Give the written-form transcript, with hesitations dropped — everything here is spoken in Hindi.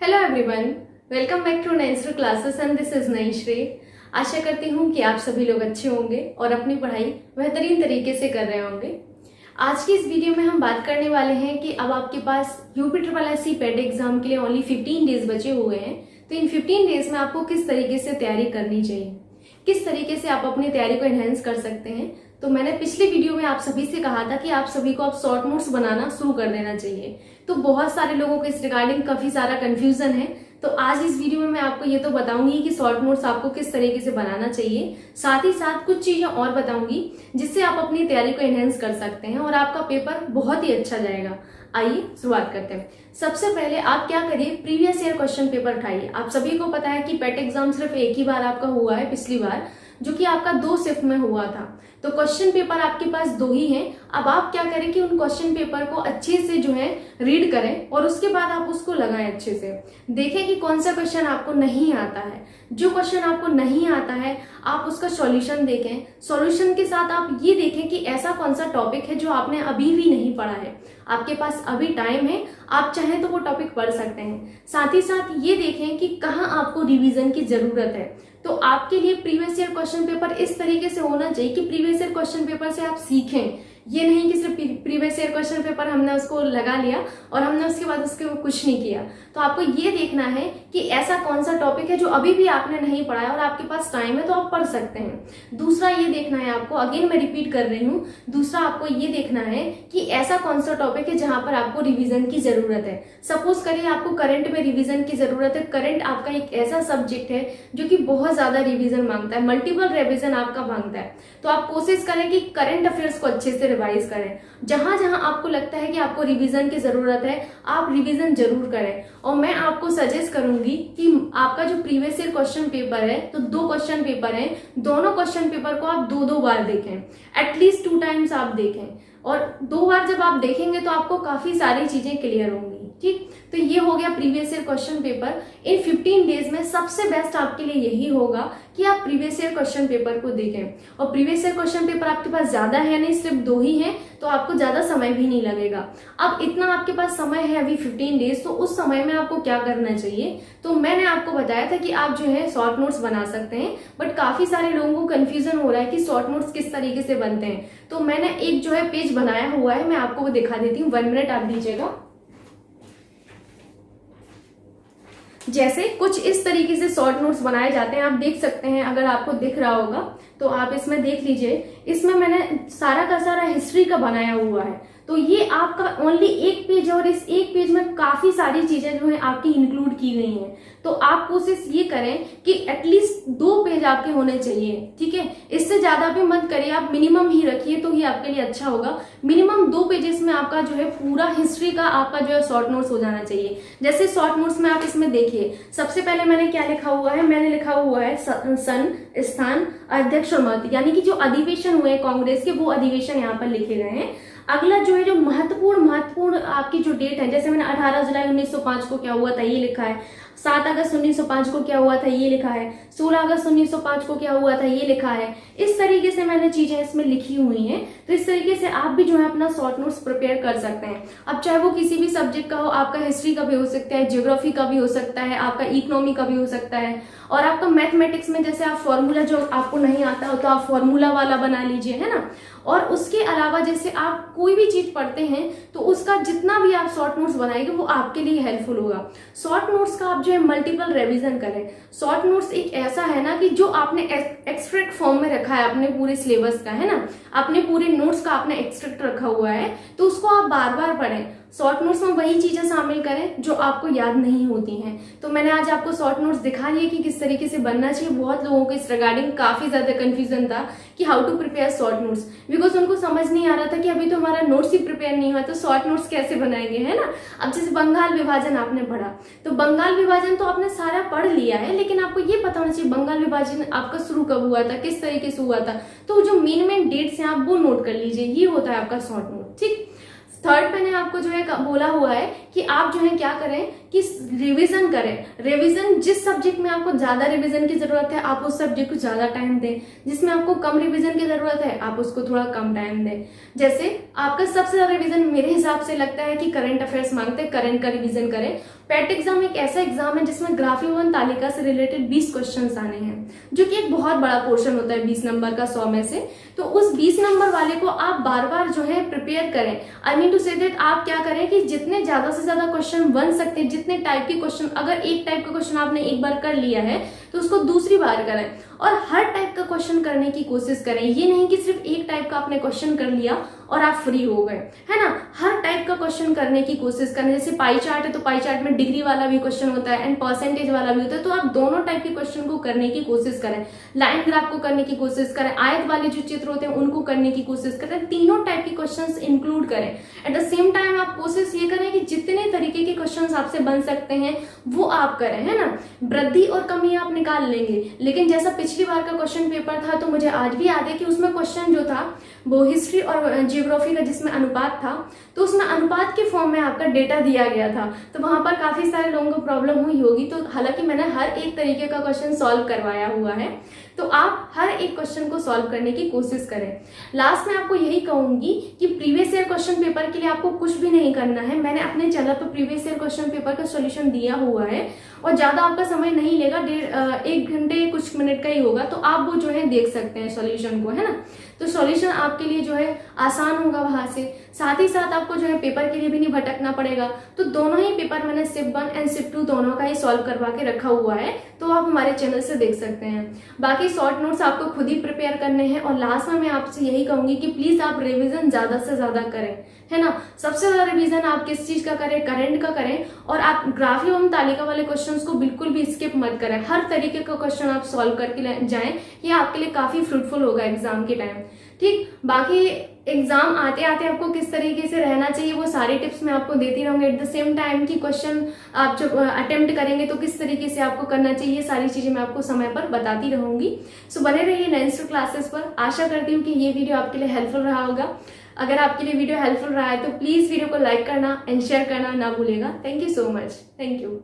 Hello everyone, welcome back to Nancer classes and this is Naishree. आशा करती हूँ कि आप सभी लोग अच्छे होंगे और अपनी पढ़ाई बेहतरीन तरीके से कर रहे होंगे। आज की इस वीडियो में हम बात करने वाले हैं कि अब आपके पास यूपी पेड एग्जाम के लिए ओनली 15 डेज बचे हुए हैं। तो इन 15 डेज में आपको किस तरीके से तैयारी करनी चाहिए, किस तरीके से आप अपनी तैयारी को एनहेंस कर सकते हैं। तो मैंने पिछले वीडियो में आप सभी से कहा था कि आप सभी को अब शॉर्ट नोट्स बनाना शुरू कर देना चाहिए। तो बहुत सारे लोगों को इस रिगार्डिंग काफी सारा कंफ्यूजन है। तो आज इस वीडियो में मैं आपको ये तो बताऊंगी कि शॉर्ट नोट्स आपको किस तरीके से बनाना चाहिए, साथ ही साथ कुछ चीजें और बताऊंगी जिससे आप अपनी तैयारी को एनहेंस कर सकते हैं और आपका पेपर बहुत ही अच्छा जाएगा। आइए शुरुआत करते हैं। सबसे पहले आप क्या करिए, प्रीवियस ईयर क्वेश्चन पेपर उठाइए। आप सभी को पता है कि पेट एग्जाम सिर्फ एक ही बार आपका हुआ है, पिछली बार, जो कि आपका 2 शिफ्ट में हुआ था। तो क्वेश्चन पेपर आपके पास 2 ही हैं। अब आप क्या करें कि उन क्वेश्चन पेपर को अच्छे से जो है रीड करें और उसके बाद आप उसको लगाएं, अच्छे से देखें कि कौन सा क्वेश्चन आपको नहीं आता है। जो क्वेश्चन आपको नहीं आता है आप उसका सॉल्यूशन देखें। सॉल्यूशन के साथ आप ये देखें कि ऐसा कौन सा टॉपिक है जो आपने अभी भी नहीं पढ़ा है। आपके पास अभी टाइम है, आप चाहें तो वो टॉपिक पढ़ सकते हैं। साथ ही साथ ये देखें कि कहाँ आपको रिवीजन की जरूरत है। तो आपके लिए प्रीवियस ईयर क्वेश्चन पेपर इस तरीके से होना चाहिए कि प्रीवियस ईयर क्वेश्चन पेपर से आप सीखें। ये नहीं कि सिर्फ प्रीवियस ईयर क्वेश्चन पेपर हमने उसको लगा लिया और हमने उसके बाद उसके कुछ नहीं किया। तो आपको ये देखना है कि ऐसा कौन सा टॉपिक है जो अभी भी आपने नहीं पढ़ा है और आपके पास टाइम है तो आप पढ़ सकते हैं। दूसरा ये देखना है आपको, अगेन मैं रिपीट कर रही हूँ, दूसरा आपको ये देखना है कि ऐसा कौन सा टॉपिक है जहां पर आपको रिविजन की जरूरत है। सपोज करिए आपको करंट में रिविजन की जरूरत है। करंट आपका एक ऐसा सब्जेक्ट है जो कि बहुत ज्यादा रिविजन मांगता है, मल्टीपल रिविजन आपका मांगता है। तो आप कोशिश करें कि करंट अफेयर्स को अच्छे से रिवाइज करें। जहां जहां आपको लगता है कि आपको रिवीजन की जरूरत है आप रिवीजन जरूर करें। और मैं आपको सजेस्ट करूंगी कि आपका जो प्रीवियस ईयर क्वेश्चन पेपर है, तो 2 क्वेश्चन पेपर हैं, दोनों क्वेश्चन पेपर को आप 2-2 बार देखें, एटलीस्ट 2 टाइम्स आप देखें। और 2 बार जब आप देखेंगे तो आपको काफी सारी चीजें क्लियर होंगी। ठीक, तो ये हो गया प्रीवियस ईयर क्वेश्चन पेपर। इन 15 डेज में सबसे बेस्ट आपके लिए यही होगा कि आप प्रीवियस ईयर क्वेश्चन पेपर को देखें। और प्रीवियस ईयर क्वेश्चन पेपर आपके पास ज्यादा है नहीं, सिर्फ 2 ही हैं, तो आपको ज्यादा समय भी नहीं लगेगा। अब इतना आपके पास समय है अभी 15 डेज, तो उस समय में आपको क्या करना चाहिए। तो मैंने आपको बताया था कि आप जो है शॉर्ट नोट्स बना सकते हैं, बट काफी सारे लोगों को कंफ्यूजन हो रहा है कि शॉर्ट नोट्स किस तरीके से बनते हैं। तो मैंने एक जो है पेज बनाया हुआ है, मैं आपको वो दिखा देती हूँ। 1 मिनट आप दीजिएगा। जैसे कुछ इस तरीके से शॉर्ट नोट्स बनाए जाते हैं, आप देख सकते हैं। अगर आपको दिख रहा होगा तो आप इसमें देख लीजिए। इसमें मैंने सारा का सारा हिस्ट्री का बनाया हुआ है। तो ये आपका ओनली एक पेज है और इस एक पेज में काफी सारी चीजें जो है आपकी इंक्लूड की गई हैं। तो आप कोशिश ये करें कि एटलीस्ट 2 पेज आपके होने चाहिए। ठीक है, इससे ज्यादा भी मत करिए, आप मिनिमम ही रखिए तो ही आपके लिए अच्छा होगा। मिनिमम 2 पेजेस में आपका जो है पूरा हिस्ट्री का आपका जो है शॉर्ट नोट्स हो जाना चाहिए। जैसे शॉर्ट नोट्स में आप इसमें देखिए, सबसे पहले मैंने क्या लिखा हुआ है, मैंने लिखा हुआ है सन, स्थान, अध्यक्ष और मत, यानी कि जो अधिवेशन हुए कांग्रेस के वो अधिवेशन यहाँ पर लिखे गए हैं। अगला जो है जो महत्वपूर्ण आपकी जो डेट है, जैसे मैंने 18 जुलाई 1905 को क्या हुआ था ये लिखा है, 7 अगस्त 1905 को क्या हुआ था ये लिखा है, 16 अगस्त 1905 को क्या हुआ था ये लिखा है। इस तरीके से मैंने चीजें इसमें लिखी हुई हैं। तो इस तरीके से आप भी जो है अपना शॉर्ट नोट्स प्रिपेयर कर सकते हैं। अब चाहे वो किसी भी सब्जेक्ट का हो, आपका हिस्ट्री का भी हो सकता है, ज्योग्राफी का भी हो सकता है, आपका इकोनॉमी का भी हो सकता है, और आपका मैथमेटिक्स में जैसे आप फॉर्मूला जो आपको नहीं आता हो तो आप फॉर्मूला वाला बना लीजिए, है ना। और उसके अलावा जैसे आप कोई भी चीज पढ़ते हैं तो उसका जितना भी आप शॉर्ट नोट्स बनाएंगे वो आपके लिए हेल्पफुल होगा। शॉर्ट नोट्स का आप जो है मल्टीपल रिवीजन करें। शॉर्ट नोट्स एक ऐसा है ना कि जो आपने एक्सट्रैक्ट फॉर्म में रखा है अपने पूरे सिलेबस का, है ना, अपने पूरे नोट्स का आपने एक्सट्रैक्ट रखा हुआ है, तो उसको आप बार बार पढ़ें। शॉर्ट नोट्स में वही चीजें शामिल करें जो आपको याद नहीं होती हैं। तो मैंने आज आपको शॉर्ट नोट्स दिखा दिए कि किस तरीके से बनना चाहिए। बहुत लोगों को इस रिगार्डिंग काफी ज्यादा कंफ्यूजन था कि how to prepare short notes, because उनको समझ नहीं आ रहा था कि अभी तो हमारा नोट्स ही प्रिपेयर नहीं हुआ तो शॉर्ट नोट्स कैसे बनाएंगे, है ना। अब जैसे बंगाल विभाजन आपने पढ़ा, तो बंगाल विभाजन तो आपने सारा पढ़ लिया है, लेकिन आपको ये पता होना चाहिए बंगाल विभाजन आपका शुरू कब हुआ था, किस तरीके से हुआ था। तो जो मेन डेट्स हैं आप वो नोट कर लीजिए, ये होता है आपका शॉर्ट नोट। ठीक, थर्ड मैंने आपको जो है बोला हुआ है कि आप जो है क्या करें कि रिवीजन करें। रिवीजन जिस सब्जेक्ट में आपको ज्यादा रिवीजन की जरूरत है आप उस सब्जेक्ट को ज्यादा टाइम दें, जिसमें आपको कम रिवीजन की जरूरत है आप उसको थोड़ा कम टाइम दें। जैसे आपका सबसे ज्यादा रिवीजन मेरे हिसाब से लगता है कि करंट अफेयर्स मांगते हैं, करंट का रिवीजन करें। पेट एग्जाम एक ऐसा एग्जाम है जिसमें ग्राफिकल तालिका से रिलेटेड 20 क्वेश्चंस आने हैं, जो कि एक बहुत बड़ा पोर्शन होता है 20 नंबर का 100 में से। तो उस 20 नंबर वाले को आप बार बार जो है प्रिपेयर करें। I mean to say that आप क्या करें कि जितने ज्यादा से ज्यादा क्वेश्चन बन सकते हैं, जितने टाइप के क्वेश्चन, अगर एक टाइप का क्वेश्चन आपने एक बार कर लिया है तो उसको दूसरी बार करें और हर टाइप का क्वेश्चन करने की कोशिश करें। ये नहीं कि सिर्फ एक टाइप का आपने क्वेश्चन कर लिया और आप फ्री हो गए, है ना। हर टाइप का क्वेश्चन करने की कोशिश करें। जैसे पाई चार्ट है तो पाई चार्ट में डिग्री वाला भी क्वेश्चन होता है एंड परसेंटेज वाला भी होता है, तो आप दोनों टाइप के क्वेश्चन को करने की कोशिश करें। लाइन ग्राफ को करने की कोशिश करें, आयत वाले जो चित्र होते हैं उनको करने की कोशिश करें। तीनों टाइप के क्वेश्चन इंक्लूड करें। एट द सेम टाइम आप कोशिश ये करें कि जितने तरीके के क्वेश्चन आपसे बन सकते हैं वो आप करें, है ना। वृद्धि और कमी आप निकाल लेंगे, लेकिन जैसा पिछली बार का क्वेश्चन पेपर था तो मुझे आज भी याद है कि उसमें क्वेश्चन जो था वो हिस्ट्री और जियोग्राफी का जिसमें अनुपात था, तो उसमें अनुपात के फॉर्म में आपका डेटा दिया गया था। तो वहां पर काफी सारे लोगों को प्रॉब्लम हुई होगी। तो हालांकि मैंने हर एक तरीके का क्वेश्चन सॉल्व करवाया हुआ है, तो आप हर एक क्वेश्चन को सॉल्व करने की कोशिश करें। लास्ट में आपको यही कहूंगी कि प्रीवियस ईयर क्वेश्चन पेपर के लिए आपको कुछ भी नहीं करना है। मैंने अपने चैनल पर प्रीवियस ईयर क्वेश्चन पेपर का सॉल्यूशन दिया हुआ है और ज्यादा आपका समय नहीं लेगा, 1 घंटे कुछ मिनट का ही होगा, तो आप वो जो है देख सकते हैं सॉल्यूशन को, है ना। तो सॉल्यूशन आपके लिए जो है आसान होगा वहां से। साथ ही साथ आपको जो है पेपर के लिए भी नहीं भटकना पड़ेगा। तो दोनों ही पेपर मैंने शिफ्ट 1 एंड शिफ्ट 2 दोनों का ही सॉल्व करवा के रखा हुआ है, तो आप हमारे चैनल से देख सकते हैं। बाकी शॉर्ट नोट्स आपको खुद ही प्रिपेयर करने हैं। और लास्ट में मैं आपसे यही कहूंगी कि प्लीज आप रिवीजन ज्यादा से ज्यादा करें, है ना। सबसे ज्यादा रिवीजन आप किस चीज का करें, करंट का करें। और आप ग्राफी एवं तालिका वाले क्वेश्चंस को बिल्कुल भी स्किप मत करें। हर तरीके का क्वेश्चन आप सॉल्व करके जाएं, ये आपके लिए काफी फ्रूटफुल होगा एग्जाम के टाइम। ठीक, बाकी एग्जाम आते आते आपको किस तरीके से रहना चाहिए वो सारी टिप्स मैं आपको देती रहूंगी। एट द सेम टाइम की क्वेश्चन आप जब अटेम्प्ट करेंगे तो किस तरीके से आपको करना चाहिए, सारी चीजें मैं आपको समय पर बताती रहूंगी। सो बने रहिए नैंसू क्लासेस पर। आशा करती हूँ कि ये वीडियो आपके लिए हेल्पफुल रहा होगा। अगर आपके लिए वीडियो हेल्पफुल रहा है तो प्लीज वीडियो को लाइक करना एंड शेयर करना ना भूलेगा। Thank you so much. Thank you.